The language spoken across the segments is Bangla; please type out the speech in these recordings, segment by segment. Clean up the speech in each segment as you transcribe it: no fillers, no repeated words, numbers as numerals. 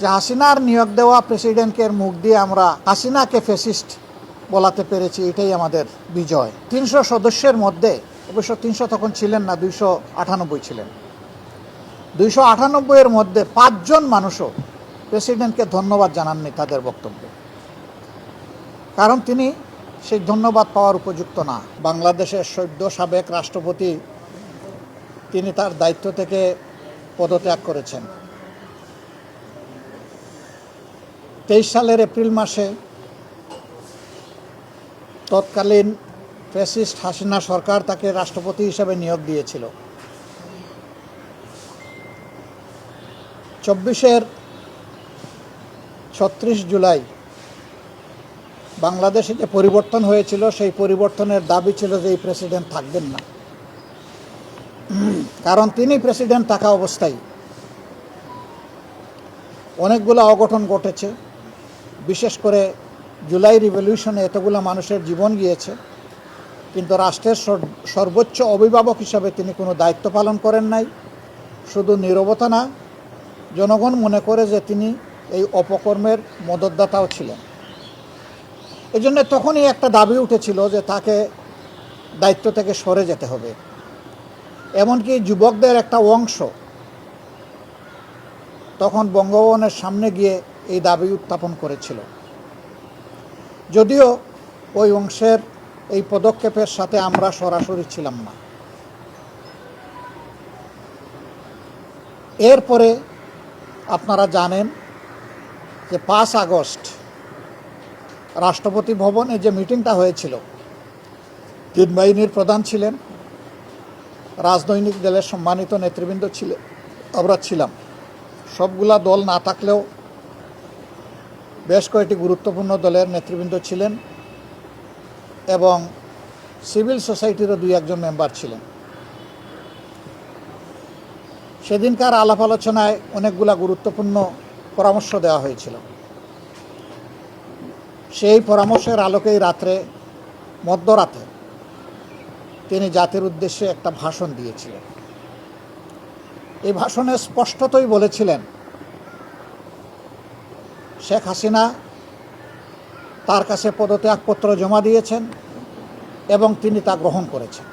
যে হাসিনার নিয়োগ দেওয়া প্রেসিডেন্টের মুখ দিয়ে আমরা হাসিনাকে ফ্যাসিস্ট বলাতে পেরেছি, এটাই আমাদের বিজয়। ৩০০ সদস্যের মধ্যে অবশ্য ৩০০ তখন ছিলেন না, ২৯৮ ছিলেন। ২৯৮ এর মধ্যে ৫ জন মানুষও প্রেসিডেন্টকে ধন্যবাদ জানাননি তাদের বক্তব্যে, কারণ তিনি সেই ধন্যবাদ পাওয়ার উপযুক্ত না। বাংলাদেশের সদ্য সাবেক রাষ্ট্রপতি তিনি তার দায়িত্ব থেকে পদত্যাগ করেছেন। ২৩ সালের এপ্রিল মাসে তৎকালীন ফ্যাসিস্ট হাসিনা সরকার তাকে রাষ্ট্রপতি হিসেবে নিয়োগ দিয়েছিল। 36 জুলাই বাংলাদেশে যে পরিবর্তন হয়েছিল, সেই পরিবর্তনের দাবি ছিল যে এই প্রেসিডেন্ট থাকবেন না, কারণ তিনি প্রেসিডেন্ট থাকা অবস্থায় অনেকগুলো অঘটন ঘটেছে। বিশেষ করে জুলাই রিভলিউশনে এতগুলো মানুষের জীবন গিয়েছে, কিন্তু রাষ্ট্রের সর্বোচ্চ অভিভাবক হিসাবে তিনি কোনো দায়িত্ব পালন করেন নাই। শুধু নীরবতা না, জনগণ মনে করে যে তিনি এই অপকর্মের মদতদাতাও ছিলেন। এই জন্য তখনই একটা দাবি উঠেছিল যে তাকে দায়িত্ব থেকে সরে যেতে হবে। এমনকি যুবকদের একটা অংশ তখন বঙ্গভবনের সামনে গিয়ে এই দাবি উত্থাপন করেছিল। যদিও ওই অংশের এই পদক্ষেপের সাথে আমরা সরাসরি ছিলাম না। এরপরে আপনারা জানেন যে 5 আগস্ট রাষ্ট্রপতি ভবনে যে মিটিংটা হয়েছিল, 3 বাহিনীর প্রধান ছিলেন, রাজনৈতিক দলের সম্মানিত নেতৃবৃন্দ ছিলেন, আমরা ছিলাম। সবগুলা দল না থাকলেও বেশ কয়েকটি গুরুত্বপূর্ণ দলের নেতৃবৃন্দ ছিলেন এবং সিভিল সোসাইটিরও 2-1 মেম্বার ছিলেন। সেদিনকার আলাপ আলোচনায় অনেকগুলা গুরুত্বপূর্ণ পরামর্শ দেওয়া হয়েছিল। সেই পরামর্শের আলোকেই মধ্যরাতে তিনি জাতির উদ্দেশ্যে একটা ভাষণ দিয়েছিলেন। এই ভাষণে স্পষ্টতই বলেছিলেন শেখ হাসিনা তার কাছে পদত্যাগপত্র জমা দিয়েছেন এবং তিনি তা গ্রহণ করেছেন,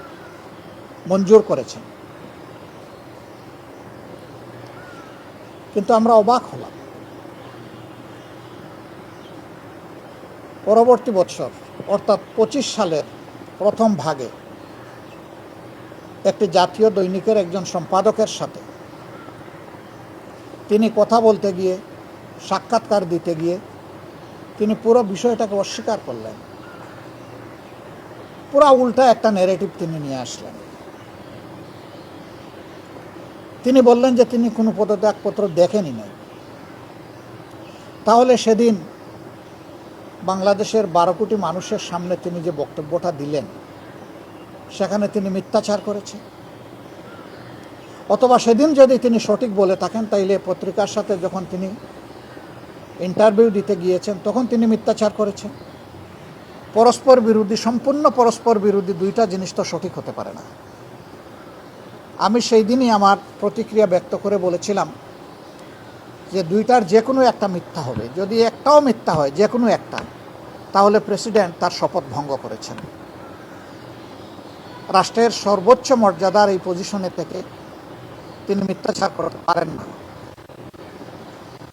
মঞ্জুর করেছেন। কিন্তু আমরা অবাক হলাম। পরবর্তী বৎসর অর্থাৎ 25 সালের প্রথম ভাগে একটি জাতীয় দৈনিকের একজন সম্পাদকের সাথে তিনি কথা বলতে গিয়ে, সাক্ষাৎকার দিতে গিয়ে তিনি পুরো বিষয়টাকে অস্বীকার করলেন। পুরো উল্টা একটা ন্যারেটিভ তিনি নিয়ে আসলেন। তিনি বললেন যে তিনি কোনো পদত্যাগপত্র দেখেনি নাই। তাহলে সেদিন বাংলাদেশের 12 কোটি মানুষের সামনে তিনি যে বক্তব্যটা দিলেন, সেখানে তিনি মিথ্যাচার করেছেন। অথবা সেদিন যদি তিনি সঠিক বলে থাকেন, তাইলে পত্রিকার সাথে যখন তিনি ইন্টারভিউ দিতে গিয়েছেন তখন তিনি মিথ্যাচার করেছেন। পরস্পর বিরোধী, সম্পূর্ণ পরস্পর বিরোধী দুইটা জিনিস তো সঠিক হতে পারে না। আমি সেই দিনই আমার প্রতিক্রিয়া ব্যক্ত করে বলেছিলাম যে দুইটার যে কোনো একটা মিথ্যা হবে। যদি একটাও মিথ্যা হয়, যে কোনো একটা, তাহলে প্রেসিডেন্ট তার শপথ ভঙ্গ করেছেন। রাষ্ট্রের সর্বোচ্চ মর্যাদার এই পজিশনে থেকে তিনি মিথ্যাচার করতে পারেন না।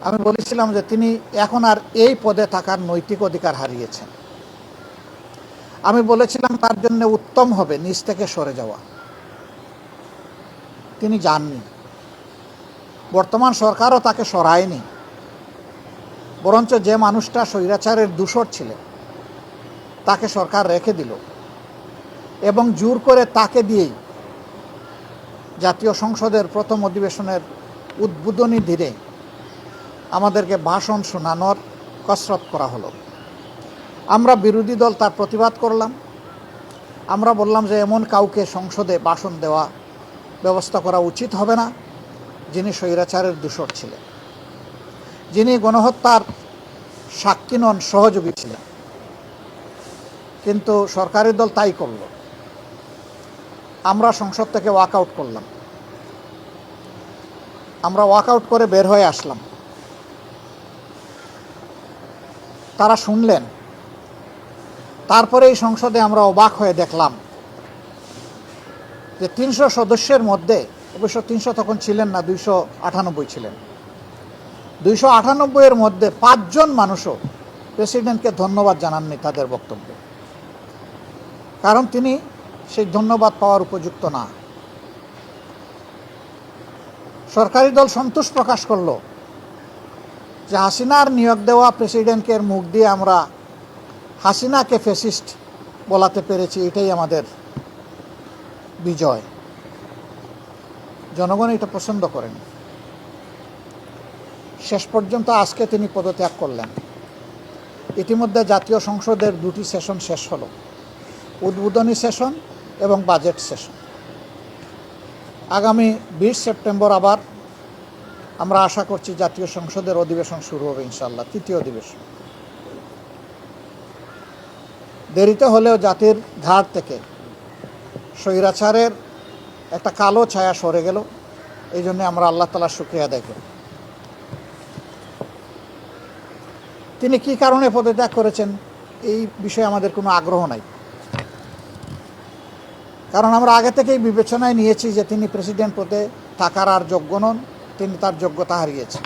আমি বলেছিলাম যে তিনি এখন আর এই পদে থাকার নৈতিক অধিকার হারিয়েছেন। আমি বলেছিলাম তার জন্য উত্তম হবে নিজ থেকে সরে যাওয়া। তিনি যাননি। বর্তমান সরকারও তাকে সরায়নি, বরঞ্চ যে মানুষটা স্বৈরাচারের দূষর ছিলেন তাকে সরকার রেখে দিল এবং জোর করে তাকে দিয়েই জাতীয় সংসদের প্রথম অধিবেশনের উদ্বোধনী দিনে আমাদেরকে ভাষণ শোনানোর কসরত করা হলো। আমরা বিরোধী দল তার প্রতিবাদ করলাম। আমরা বললাম যে এমন কাউকে সংসদে ভাষণ দেওয়া ব্যবস্থা করা উচিত হবে না যিনি স্বৈরাচারের দূষর ছিলেন, যিনি গণহত্যার সাক্ষী নন, সহযোগী ছিলেন। কিন্তু সরকারি দল তাই করল। আমরা সংসদ থেকে ওয়াকআউট করলাম। আমরা ওয়াকআউট করে বের হয়ে আসলাম। তারা শুনলেন। তারপরে এই সংসদে আমরা অবাক হয়ে দেখলাম যে 300 সদস্যের মধ্যে, অবশ্য 300 তখন ছিলেন না, 298 ছিলেন, 298 এর মধ্যে 5 জন মানুষও প্রেসিডেন্টকে ধন্যবাদ জানাননি তাদের বক্তব্যে, কারণ তিনি সেই ধন্যবাদ পাওয়ার উপযুক্ত না। সরকারি দল সন্তোষ প্রকাশ করল যে হাসিনার নিয়োগ দেওয়া প্রেসিডেন্টের মুখ দিয়ে আমরা হাসিনাকে ফ্যাসিস্ট বলাতে পেরেছি, এটাই আমাদের বিজয়। জনগণ এটা পছন্দ করেন। শেষ পর্যন্ত আজকে তিনি পদত্যাগ করলেন। ইতিমধ্যে জাতীয় সংসদের 2টি সেশন শেষ হলো, উদ্বোধনী সেশন এবং বাজেট সেশন। আগামী 20 সেপ্টেম্বর আবার আমরা আশা করছি জাতীয় সংসদের অধিবেশন শুরু হবে ইনশাআল্লাহ, 3য় অধিবেশন। দেরিতে হলেও জাতির ঘাট থেকে স্বৈরাচারের একটা কালো ছায়া সরে গেল, এই জন্য আমরা আল্লাহ তাআলার শুকরিয়া আদায় করি। তিনি কি কারণে পদত্যাগ করেছেন এই বিষয়ে আমাদের কোনো আগ্রহ নাই, কারণ আমরা আগে থেকেই বিবেচনায় নিয়েছি যে তিনি প্রেসিডেন্ট পদে থাকার আর যোগ্য নন, তিনি তার যোগ্যতা হারিয়েছেন।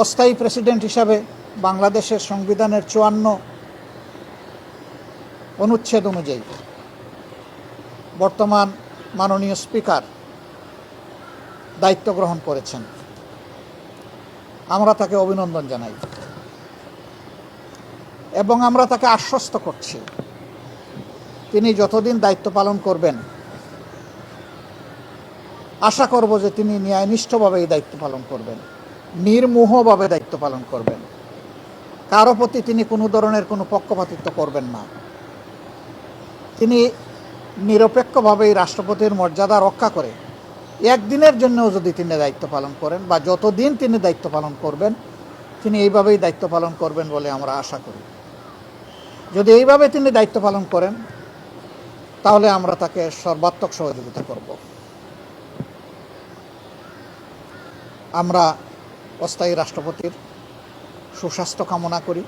অস্থায়ী প্রেসিডেন্ট হিসাবে বাংলাদেশের সংবিধানের 54 অনুচ্ছেদ অনুযায়ী বর্তমান মাননীয় স্পিকার দায়িত্ব গ্রহণ করেছেন। আমরা তাকে অভিনন্দন জানাই এবং আমরা তাকে আশ্বস্ত করছি তিনি যতদিন দায়িত্ব পালন করবেন, আশা করব যে তিনি ন্যায়নিষ্ঠভাবে এই দায়িত্ব পালন করবেন, নির্মোহভাবে দায়িত্ব পালন করবেন। কারো প্রতি তিনি কোনো ধরনের কোনো পক্ষপাতিত্ব করবেন না। তিনি নিরপেক্ষভাবে এই রাষ্ট্রপতির মর্যাদা রক্ষা করে একদিনের জন্যও যদি তিনি দায়িত্ব পালন করেন বা যতদিন তিনি দায়িত্ব পালন করবেন, তিনি এইভাবেই দায়িত্ব পালন করবেন বলে আমরা আশা করি। যদি এইভাবে তিনি দায়িত্ব পালন করেন তাহলে আমরা তাকে সর্বাত্মক সহযোগিতা করব। আমরা অস্থায়ী রাষ্ট্রপতির সুস্বাস্থ্য কামনা করি।